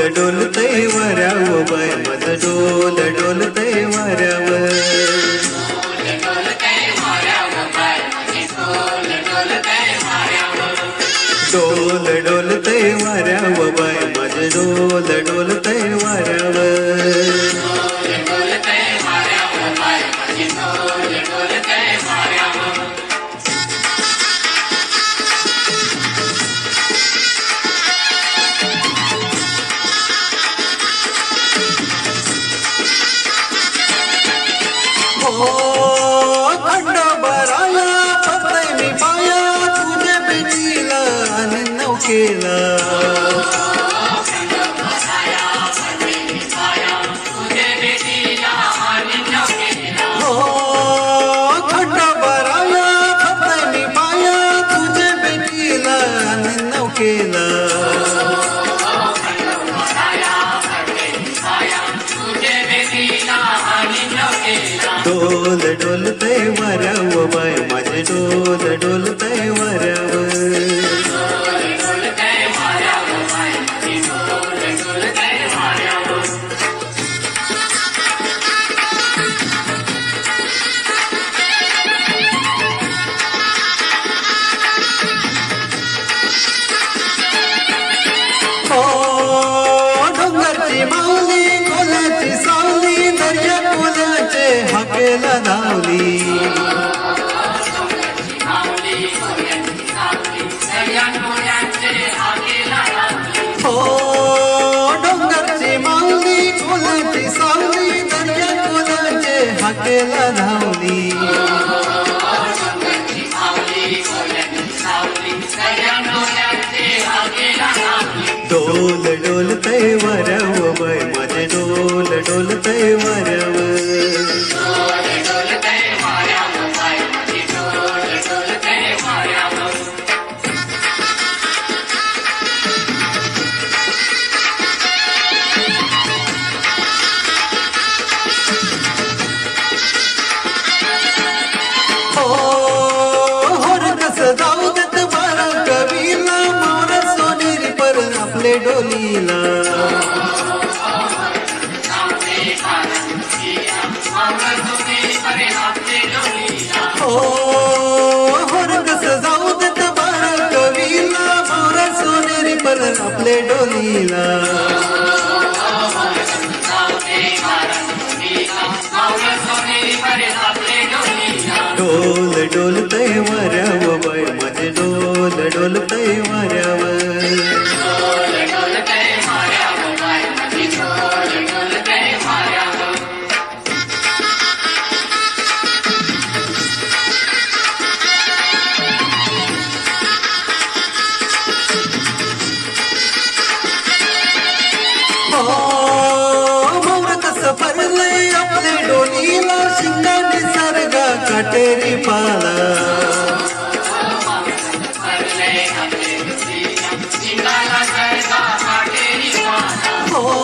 डोलतय वाऱ्यावर बाय माझं डोल डोलतय वाऱ्यावर डोल डोलतय वाऱ्यावर बाय माझं डोल डोलतय वाऱ्यावर थंड बराला पडतय मी पाया तुझ्या भेटीला आणि नौकेला थंड बराला पडतय मी पाया तुझ्या भेटीला आणि नौकेला डोल डोलतय वाऱ्यावर बाय माझे डोल डोलतय वाऱ्यावर डोंगरची माऊली कोल्याची सावली दर्या कोल्याचे हाकेला धावली डोंगरची माऊली कोल्याची सावली दर्या कोल्याचे हाकेला धावली डोल डोलतय वाऱ्यावर बाय माझे डोल डोलतय वाऱ्यावर जाऊ देत बारा कवीला मोर सोनेरी पर आपले डोलीला कस जाऊ देत बारा कवीला मोर सोनेरी पर आपले डोलीला डोल डोलतय वाऱ्यावर बाय माझे डोल डोलतय वाऱ्यावर मोर कस भरलंय आपले डोलीला शिंगाने सारगा काटेरी पाला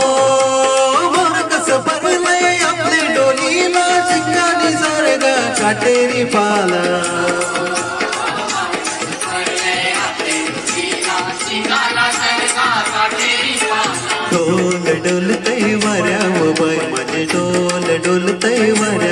मोर कस भरलंय आपले डोलीला शिंगाने सारगा काटेरी पाला डोल डोलतय वाऱ्यावर बाय माझे डोल डोलतय वाऱ्यावर